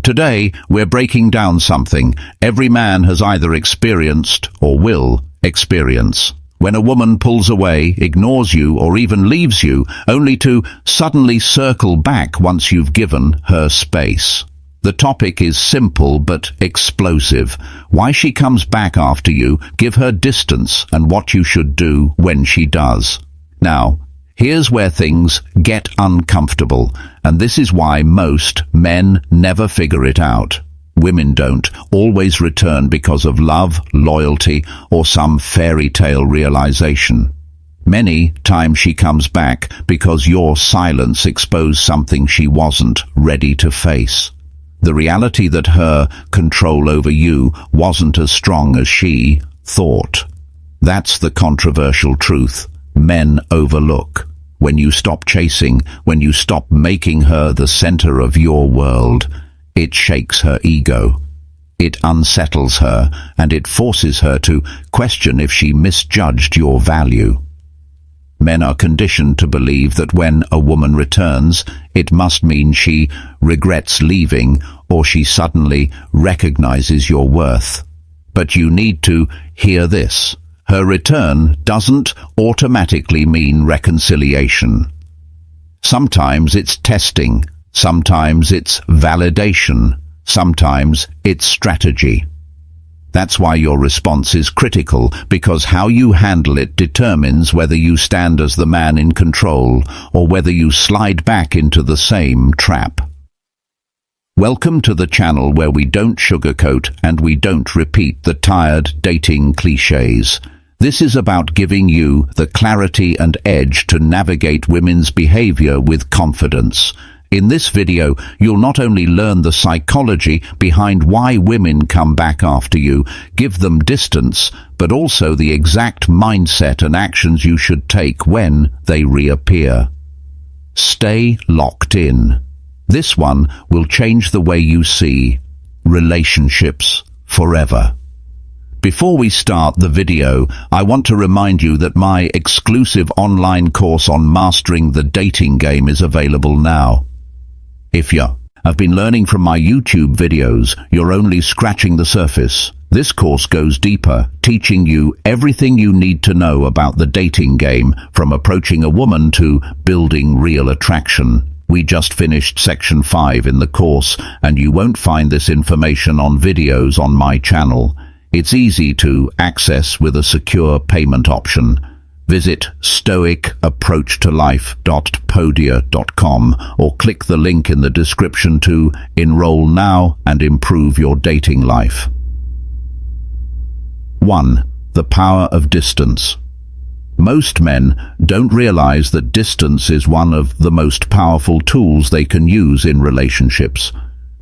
Today, we're breaking down something every man has either experienced or will experience. When a woman pulls away, ignores you, or even leaves you, only to suddenly circle back once you've given her space. The topic is simple but explosive. Why she comes back after you, give her distance, and what you should do when she does. Now, here's where things get uncomfortable, and this is why most men never figure it out. Women don't always return because of love, loyalty, or some fairy tale realization. Many times she comes back because your silence exposed something she wasn't ready to face. The reality that her control over you wasn't as strong as she thought. That's the controversial truth men overlook. When you stop chasing, when you stop making her the center of your world, it shakes her ego. It unsettles her, and it forces her to question if she misjudged your value. Men are conditioned to believe that when a woman returns, it must mean she regrets leaving or she suddenly recognizes your worth. But you need to hear this. Her return doesn't automatically mean reconciliation. Sometimes it's testing, sometimes it's validation, sometimes it's strategy. That's why your response is critical, because how you handle it determines whether you stand as the man in control or whether you slide back into the same trap. Welcome to the channel where we don't sugarcoat and we don't repeat the tired dating cliches. This is about giving you the clarity and edge to navigate women's behavior with confidence. In this video, you'll not only learn the psychology behind why women come back after you, give them distance, but also the exact mindset and actions you should take when they reappear. Stay locked in. This one will change the way you see relationships forever. Before we start the video, I want to remind you that my exclusive online course on mastering the dating game is available now. If you have been learning from my YouTube videos, you're only scratching the surface. This course goes deeper, teaching you everything you need to know about the dating game, from approaching a woman to building real attraction. We just finished section 5 in the course, and you won't find this information on videos on my channel. It's easy to access with a secure payment option. Visit stoicapproachtolife.podia.com or click the link in the description to enroll now and improve your dating life. 1. The power of distance. Most men don't realize that distance is one of the most powerful tools they can use in relationships.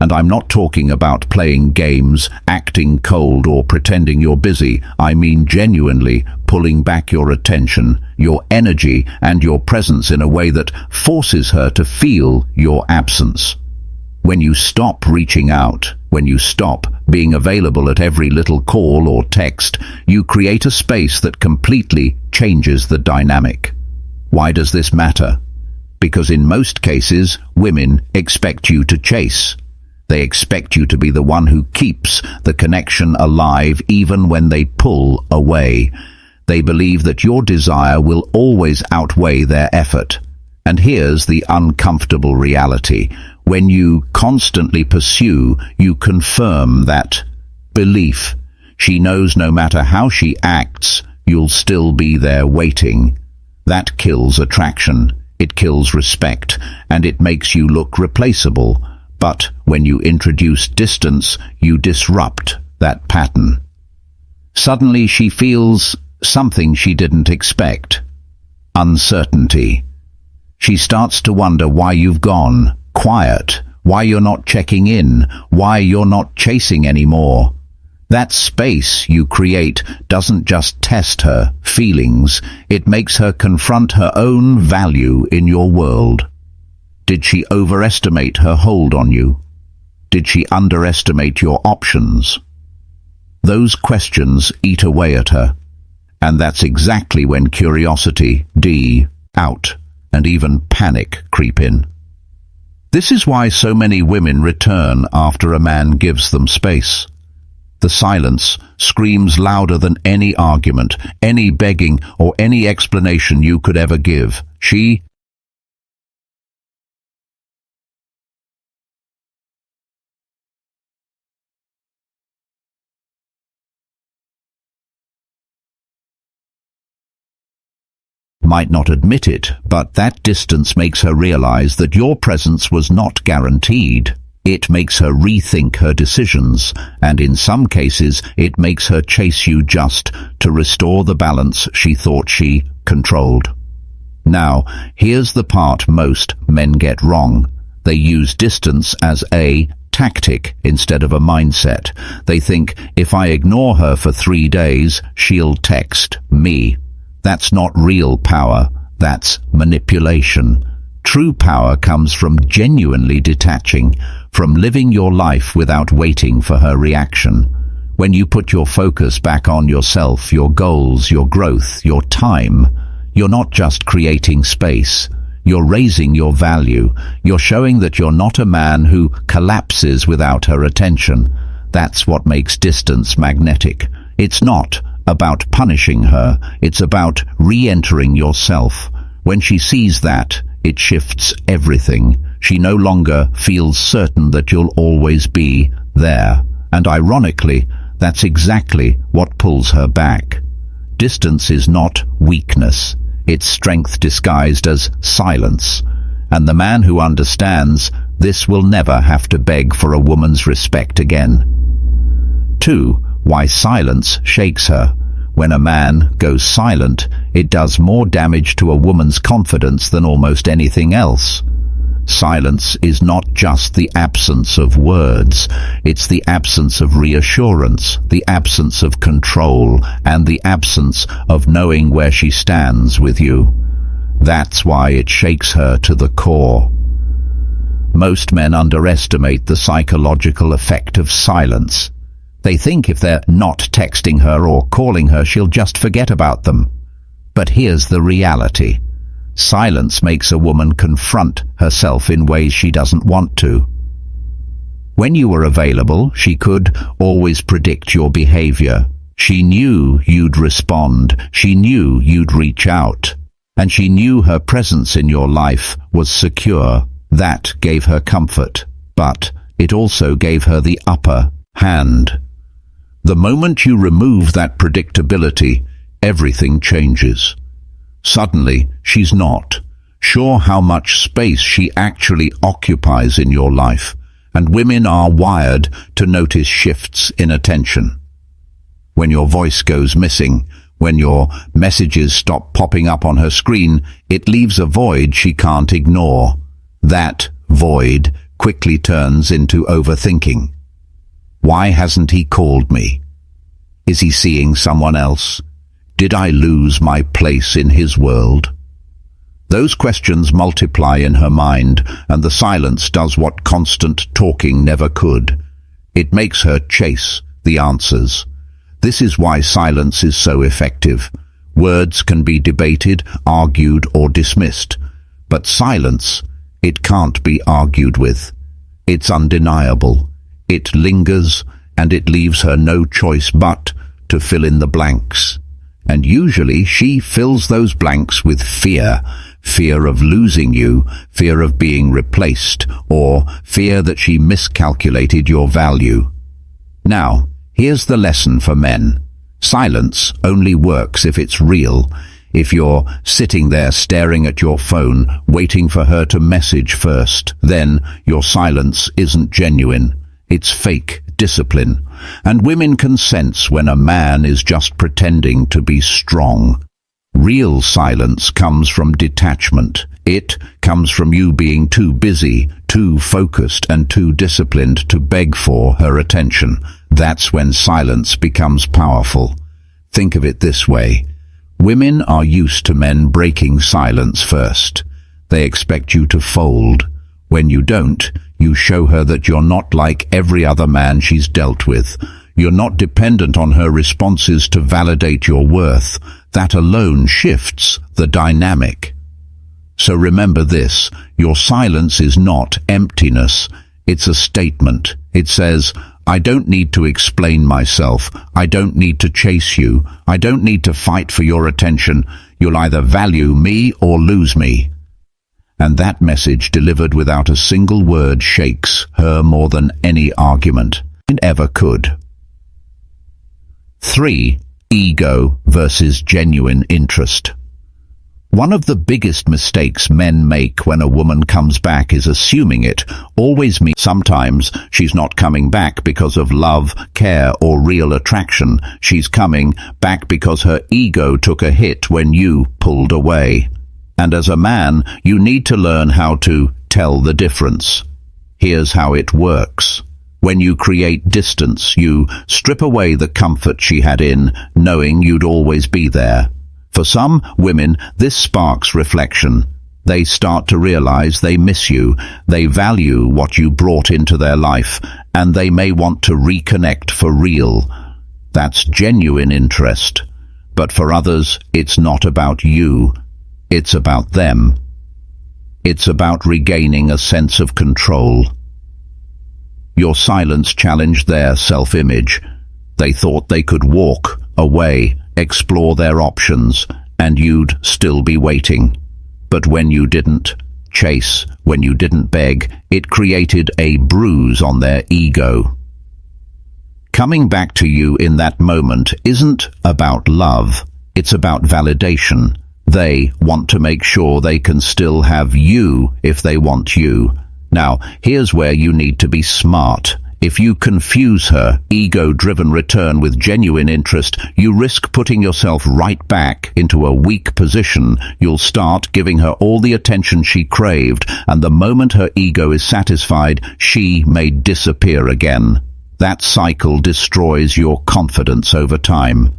And I'm not talking about playing games, acting cold, or pretending you're busy. I mean genuinely pulling back your attention, your energy, and your presence in a way that forces her to feel your absence. When you stop reaching out, when you stop being available at every little call or text, you create a space that completely changes the dynamic. Why does this matter? Because in most cases, women expect you to chase. They expect you to be the one who keeps the connection alive even when they pull away. They believe that your desire will always outweigh their effort. And here's the uncomfortable reality. When you constantly pursue, you confirm that belief. She knows no matter how she acts, you'll still be there waiting. That kills attraction, it kills respect, and it makes you look replaceable. But when you introduce distance, you disrupt that pattern. Suddenly she feels something she didn't expect. Uncertainty. She starts to wonder why you've gone quiet, why you're not checking in, why you're not chasing anymore. That space you create doesn't just test her feelings, it makes her confront her own value in your world. Did she overestimate her hold on you? Did she underestimate your options? Those questions eat away at her, and that's exactly when curiosity, doubt, and even panic creep in. This is why so many women return after a man gives them space. The silence screams louder than any argument, any begging, or any explanation you could ever give. She might not admit it, but that distance makes her realize that your presence was not guaranteed. It makes her rethink her decisions, and in some cases it makes her chase you just to restore the balance she thought she controlled. Now, here's the part most men get wrong. They use distance as a tactic instead of a mindset. They think, if I ignore her for 3 days, she'll text me. That's not real power, that's manipulation. True power comes from genuinely detaching, from living your life without waiting for her reaction. When you put your focus back on yourself, your goals, your growth, your time, you're not just creating space. You're raising your value. You're showing that you're not a man who collapses without her attention. That's what makes distance magnetic. It's not about punishing her. It's about re-entering yourself. When she sees that, it shifts everything. She no longer feels certain that you'll always be there. And ironically, that's exactly what pulls her back. Distance is not weakness. It's strength disguised as silence. And the man who understands this will never have to beg for a woman's respect again. 2. Why silence shakes her. When a man goes silent, it does more damage to a woman's confidence than almost anything else. Silence is not just the absence of words, it's the absence of reassurance, the absence of control, and the absence of knowing where she stands with you. That's why it shakes her to the core. Most men underestimate the psychological effect of silence. They think if they're not texting her or calling her, she'll just forget about them. But here's the reality. Silence makes a woman confront herself in ways she doesn't want to. When you were available, she could always predict your behavior. She knew you'd respond. She knew you'd reach out. And she knew her presence in your life was secure. That gave her comfort. But it also gave her the upper hand. The moment you remove that predictability, everything changes. Suddenly, she's not sure how much space she actually occupies in your life, and women are wired to notice shifts in attention. When your voice goes missing, when your messages stop popping up on her screen, it leaves a void she can't ignore. That void quickly turns into overthinking. Why hasn't he called me? Is he seeing someone else? Did I lose my place in his world? Those questions multiply in her mind, and the silence does what constant talking never could. It makes her chase the answers. This is why silence is so effective. Words can be debated, argued, or dismissed. But silence, it can't be argued with. It's undeniable. It lingers, and it leaves her no choice but to fill in the blanks. And usually she fills those blanks with fear. Fear of losing you, fear of being replaced, or fear that she miscalculated your value. Now, here's the lesson for men. Silence only works if it's real. If you're sitting there staring at your phone, waiting for her to message first, then your silence isn't genuine. It's fake discipline. And women can sense when a man is just pretending to be strong. Real silence comes from detachment. It comes from you being too busy, too focused, and too disciplined to beg for her attention. That's when silence becomes powerful. Think of it this way. Women are used to men breaking silence first. They expect you to fold. When you don't, you show her that you're not like every other man she's dealt with. You're not dependent on her responses to validate your worth. That alone shifts the dynamic. So remember this, your silence is not emptiness, it's a statement. It says, I don't need to explain myself, I don't need to chase you, I don't need to fight for your attention, you'll either value me or lose me. And that message delivered without a single word shakes her more than any argument it ever could. 3. Ego versus genuine interest. One of the biggest mistakes men make when a woman comes back is assuming it always means sometimes she's not coming back because of love, care, or real attraction. She's coming back because her ego took a hit when you pulled away. And as a man, you need to learn how to tell the difference. Here's how it works. When you create distance, you strip away the comfort she had in knowing you'd always be there. For some women, this sparks reflection. They start to realize they miss you, they value what you brought into their life, and they may want to reconnect for real. That's genuine interest. But for others, it's not about you. It's about them. It's about regaining a sense of control. Your silence challenged their self-image. They thought they could walk away, explore their options, and you'd still be waiting. But when you didn't chase, when you didn't beg, it created a bruise on their ego. Coming back to you in that moment isn't about love, it's about validation. They want to make sure they can still have you if they want you. Now, here's where you need to be smart. If you confuse her ego-driven return with genuine interest, you risk putting yourself right back into a weak position. You'll start giving her all the attention she craved, and the moment her ego is satisfied, she may disappear again. That cycle destroys your confidence over time.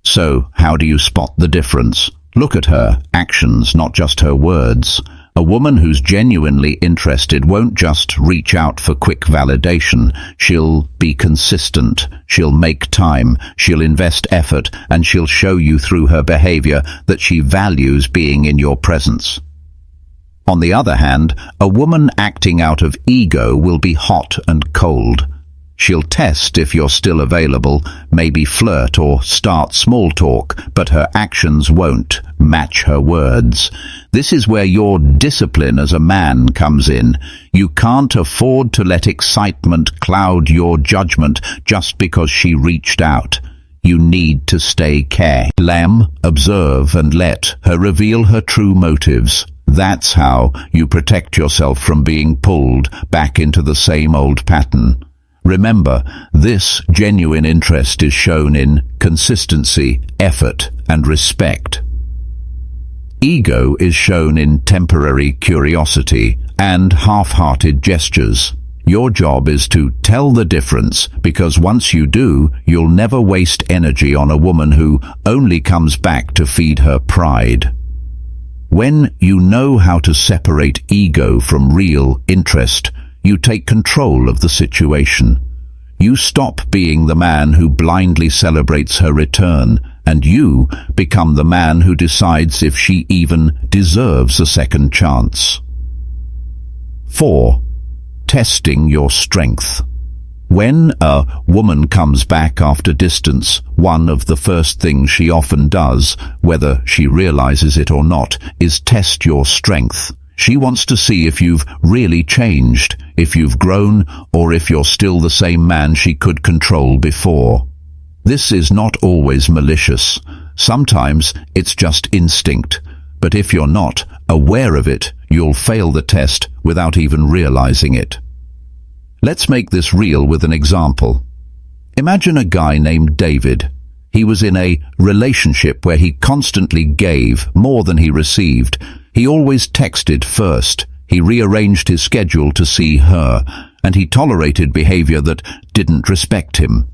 So, how do you spot the difference? Look at her actions, not just her words. A woman who's genuinely interested won't just reach out for quick validation. She'll be consistent, she'll make time, she'll invest effort, and she'll show you through her behavior that she values being in your presence. On the other hand, a woman acting out of ego will be hot and cold. She'll test if you're still available, maybe flirt or start small talk, but her actions won't match her words. This is where your discipline as a man comes in. You can't afford to let excitement cloud your judgment just because she reached out. You need to stay calm, observe, and let her reveal her true motives. That's how you protect yourself from being pulled back into the same old pattern. Remember, this genuine interest is shown in consistency, effort, and respect. Ego is shown in temporary curiosity and half-hearted gestures. Your job is to tell the difference, because once you do, you'll never waste energy on a woman who only comes back to feed her pride. When you know how to separate ego from real interest, you take control of the situation. You stop being the man who blindly celebrates her return, and you become the man who decides if she even deserves a second chance. 4. Testing your strength. When a woman comes back after distance, one of the first things she often does, whether she realizes it or not, is test your strength. She wants to see if you've really changed, if you've grown, or if you're still the same man she could control before. This is not always malicious. Sometimes it's just instinct. But if you're not aware of it, you'll fail the test without even realizing it. Let's make this real with an example. Imagine a guy named David. He was in a relationship where he constantly gave more than he received. He always texted first. He rearranged his schedule to see her, and he tolerated behavior that didn't respect him.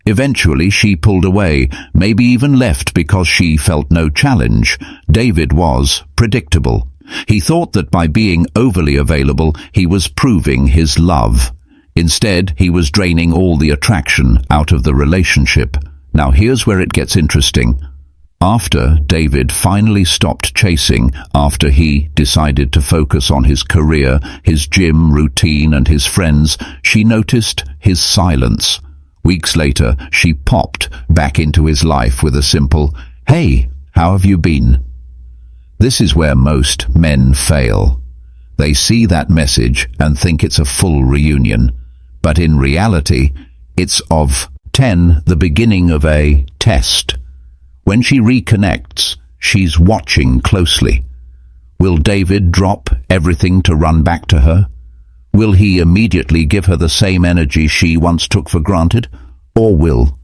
Eventually, she pulled away, maybe even left because she felt no challenge. David was predictable. He thought that by being overly available, he was proving his love. Instead, he was draining all the attraction out of the relationship. Now here's where it gets interesting. After David finally stopped chasing, after he decided to focus on his career, his gym routine and his friends, she noticed his silence. Weeks later, she popped back into his life with a simple, "Hey, how have you been?" This is where most men fail. They see that message and think it's a full reunion, but in reality, it's of 10 the beginning of a test. When she reconnects, she's watching closely. Will David drop everything to run back to her? Will he immediately give her the same energy she once took for granted? Or will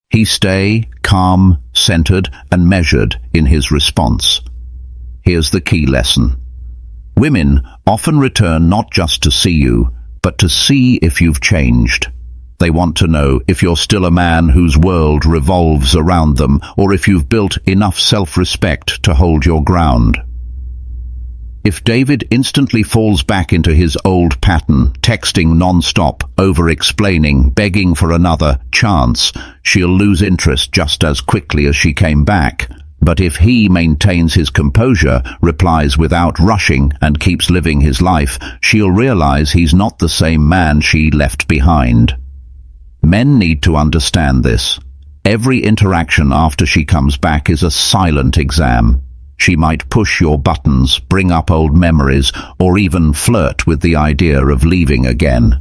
he stay calm, centered, and measured in his response? Here's the key lesson. Women often return not just to see you, but to see if you've changed. They want to know if you're still a man whose world revolves around them, or if you've built enough self-respect to hold your ground. If David instantly falls back into his old pattern, texting non-stop, over-explaining, begging for another chance, she'll lose interest just as quickly as she came back. But if he maintains his composure, replies without rushing, and keeps living his life, she'll realize he's not the same man she left behind. Men need to understand this. Every interaction after she comes back is a silent exam. She might push your buttons, bring up old memories, or even flirt with the idea of leaving again.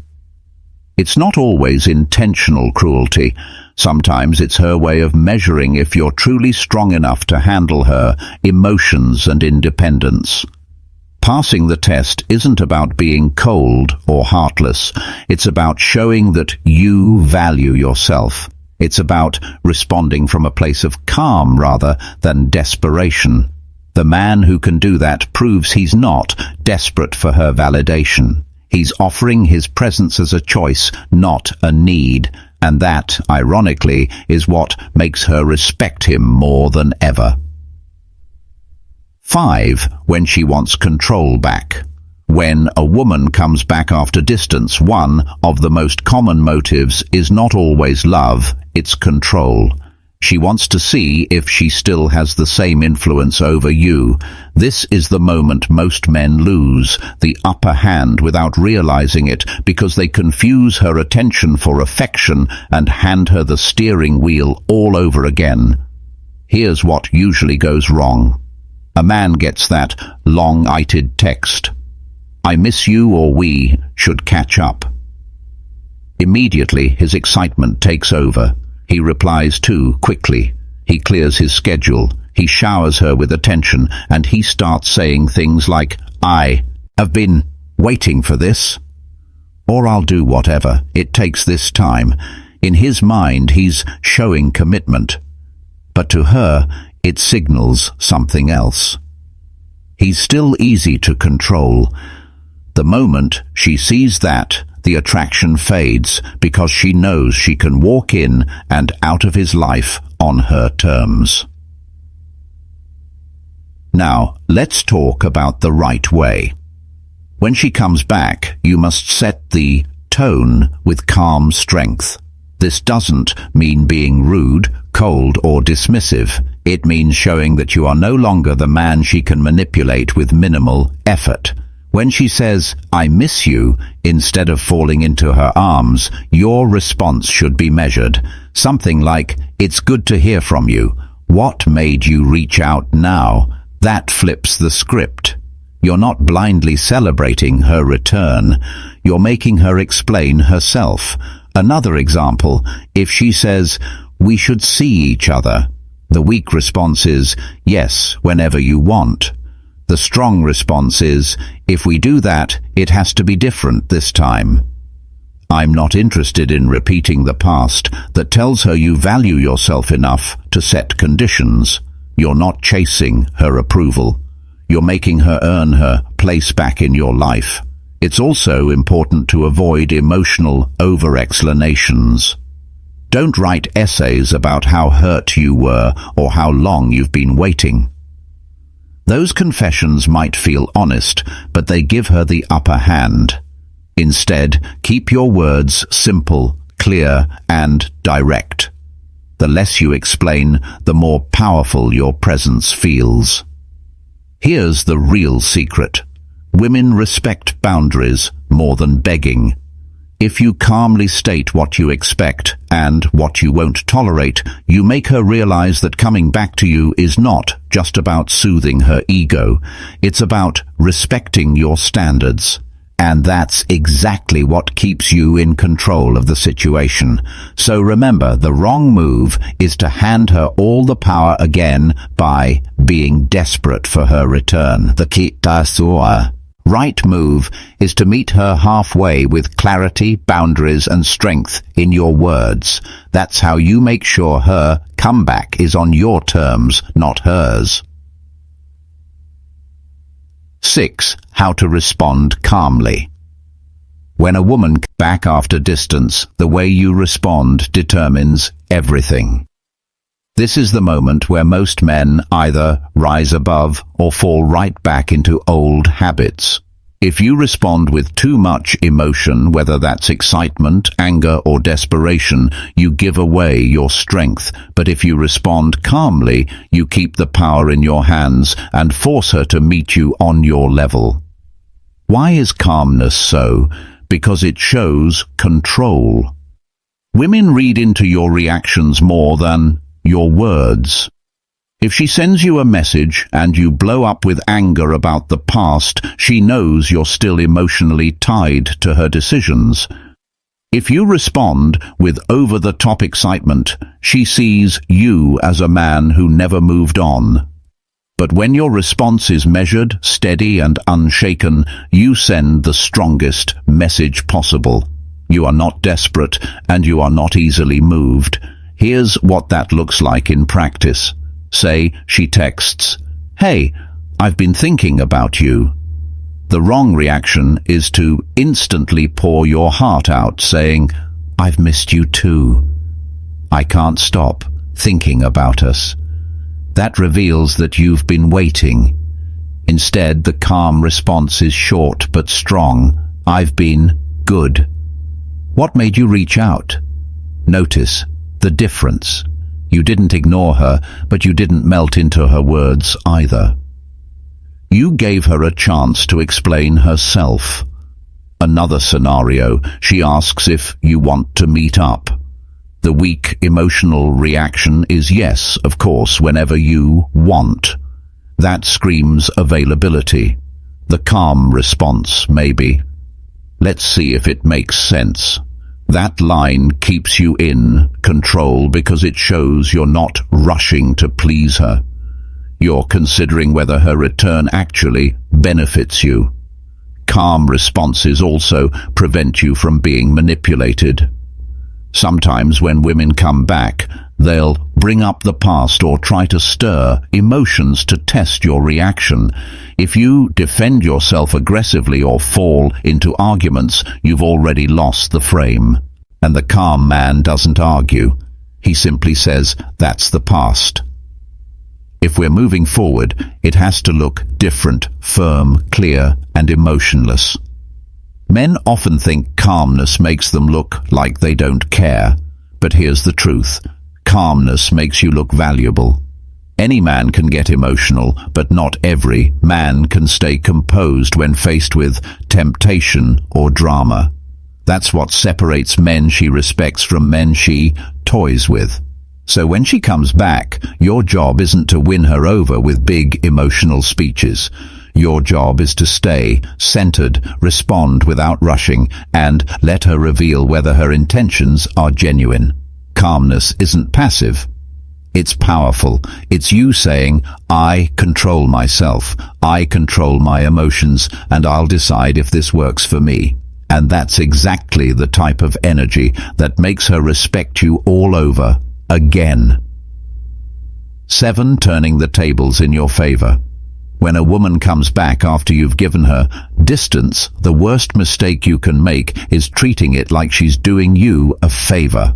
It's not always intentional cruelty. Sometimes it's her way of measuring if you're truly strong enough to handle her emotions and independence. Passing the test isn't about being cold or heartless. It's about showing that you value yourself. It's about responding from a place of calm rather than desperation. The man who can do that proves he's not desperate for her validation. He's offering his presence as a choice, not a need. And that, ironically, is what makes her respect him more than ever. 5. When she wants control back. When a woman comes back after distance, one of the most common motives is not always love, it's control. She wants to see if she still has the same influence over you. This is the moment most men lose the upper hand without realizing it, because they confuse her attention for affection and hand her the steering wheel all over again. Here's what usually goes wrong. A man gets that long-ited text, "I miss you," or "We should catch up." Immediately his excitement takes over. He replies too quickly. He clears his schedule. He showers her with attention, and he starts saying things like, "I have been waiting for this," or "I'll do whatever it takes this time." In his mind, he's showing commitment, but to her, it signals something else. He's still easy to control. The moment she sees that, the attraction fades, because she knows she can walk in and out of his life on her terms. Now, let's talk about the right way. When she comes back, you must set the tone with calm strength. This doesn't mean being rude, cold, or dismissive. It means showing that you are no longer the man she can manipulate with minimal effort. When she says, "I miss you," instead of falling into her arms, your response should be measured. Something like, "It's good to hear from you. What made you reach out now?" That flips the script. You're not blindly celebrating her return. You're making her explain herself. Another example, if she says, "We should see each other," the weak response is, "Yes, whenever you want." The strong response is, "If we do that, it has to be different this time." I'm not interested in repeating the past. That tells her you value yourself enough to set conditions. You're not chasing her approval. You're making her earn her place back in your life. It's also important to avoid emotional over-explanations. Don't write essays about how hurt you were or how long you've been waiting. Those confessions might feel honest, but they give her the upper hand. Instead, keep your words simple, clear, and direct. The less you explain, the more powerful your presence feels. Here's the real secret. Women respect boundaries more than begging. If you calmly state what you expect and what you won't tolerate, you make her realize that coming back to you is not just about soothing her ego. It's about respecting your standards. And that's exactly what keeps you in control of the situation. So remember, the wrong move is to hand her all the power again by being desperate for her return. The kitasua. Right move is to meet her halfway with clarity, boundaries, and strength in your words. That's how you make sure her comeback is on your terms, not hers. 6. How to respond calmly. When a woman comes back after distance, the way you respond determines everything. This is the moment where most men either rise above or fall right back into old habits. If you respond with too much emotion, whether that's excitement, anger, or desperation, you give away your strength. But if you respond calmly, you keep the power in your hands and force her to meet you on your level. Why is calmness so? Because it shows control. Women read into your reactions more than your words. If she sends you a message and you blow up with anger about the past, she knows you're still emotionally tied to her decisions. If you respond with over-the-top excitement, she sees you as a man who never moved on. But when your response is measured, steady, and unshaken, you send the strongest message possible. You are not desperate, and you are not easily moved. Here's what that looks like in practice. Say, she texts, "Hey, I've been thinking about you." The wrong reaction is to instantly pour your heart out, saying, "I've missed you too. I can't stop thinking about us." That reveals that you've been waiting. Instead, the calm response is short but strong. "I've been good. What made you reach out?" Notice the difference. You didn't ignore her, but you didn't melt into her words either. You gave her a chance to explain herself. Another scenario, she asks if you want to meet up. The weak emotional reaction is yes, of course, whenever you want. That screams availability. The calm response, maybe. Let's see if it makes sense. That line keeps you in control because it shows you're not rushing to please her. You're considering whether her return actually benefits you. Calm responses also prevent you from being manipulated. Sometimes when women come back, they'll bring up the past or try to stir emotions to test your reaction. If you defend yourself aggressively or fall into arguments, you've already lost the frame. And the calm man doesn't argue. He simply says, "That's the past." If we're moving forward, it has to look different, firm, clear, and emotionless. Men often think calmness makes them look like they don't care. But here's the truth. Calmness makes you look valuable. Any man can get emotional, but not every man can stay composed when faced with temptation or drama. That's what separates men she respects from men she toys with. So when she comes back, your job isn't to win her over with big emotional speeches. Your job is to stay centered, respond without rushing, and let her reveal whether her intentions are genuine. Calmness isn't passive. It's powerful. It's you saying, "I control myself, I control my emotions, and I'll decide if this works for me." And that's exactly the type of energy that makes her respect you all over again. 7. Turning the tables in your favor. When a woman comes back after you've given her distance, the worst mistake you can make is treating it like she's doing you a favor.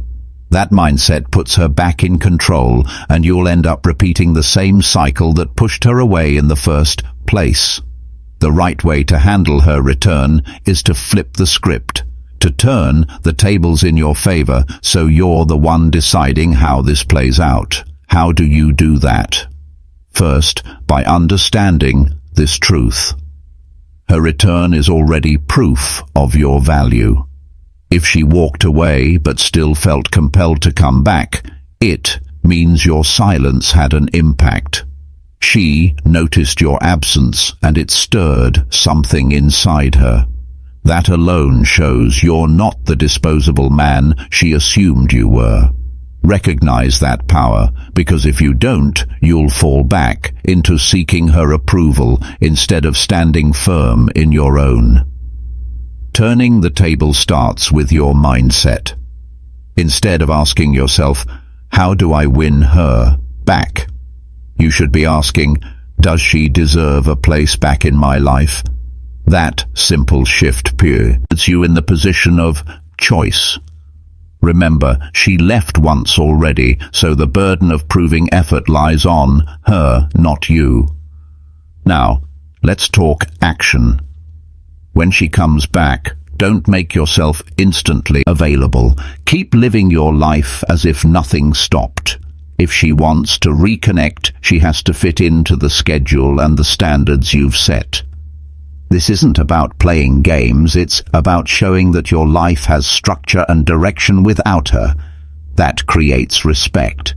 That mindset puts her back in control, and you'll end up repeating the same cycle that pushed her away in the first place. The right way to handle her return is to flip the script, to turn the tables in your favor so you're the one deciding how this plays out. How do you do that? First, by understanding this truth. Her return is already proof of your value. If she walked away but still felt compelled to come back, it means your silence had an impact. She noticed your absence and it stirred something inside her. That alone shows you're not the disposable man she assumed you were. Recognize that power, because if you don't, you'll fall back into seeking her approval instead of standing firm in your own. Turning the table starts with your mindset. Instead of asking yourself, how do I win her back? You should be asking, does she deserve a place back in my life? That simple shift puts you in the position of choice. Remember, she left once already, so the burden of proving effort lies on her, not you. Now, let's talk action. When she comes back, don't make yourself instantly available. Keep living your life as if nothing stopped. If she wants to reconnect, she has to fit into the schedule and the standards you've set. This isn't about playing games, it's about showing that your life has structure and direction without her. That creates respect.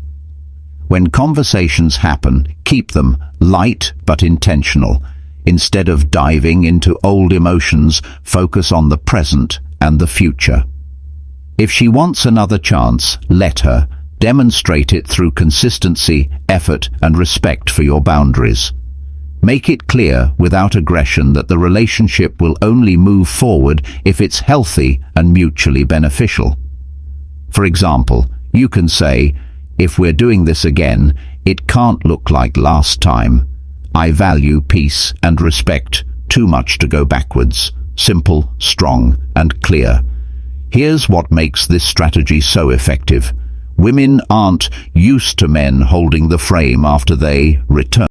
When conversations happen, keep them light but intentional. Instead of diving into old emotions, focus on the present and the future. If she wants another chance, let her. Demonstrate it through consistency, effort, and respect for your boundaries. Make it clear, without aggression, that the relationship will only move forward if it's healthy and mutually beneficial. For example, you can say, if we're doing this again, it can't look like last time. I value peace and respect too much to go backwards. Simple, strong, and clear. Here's what makes this strategy so effective. Women aren't used to men holding the frame after they return.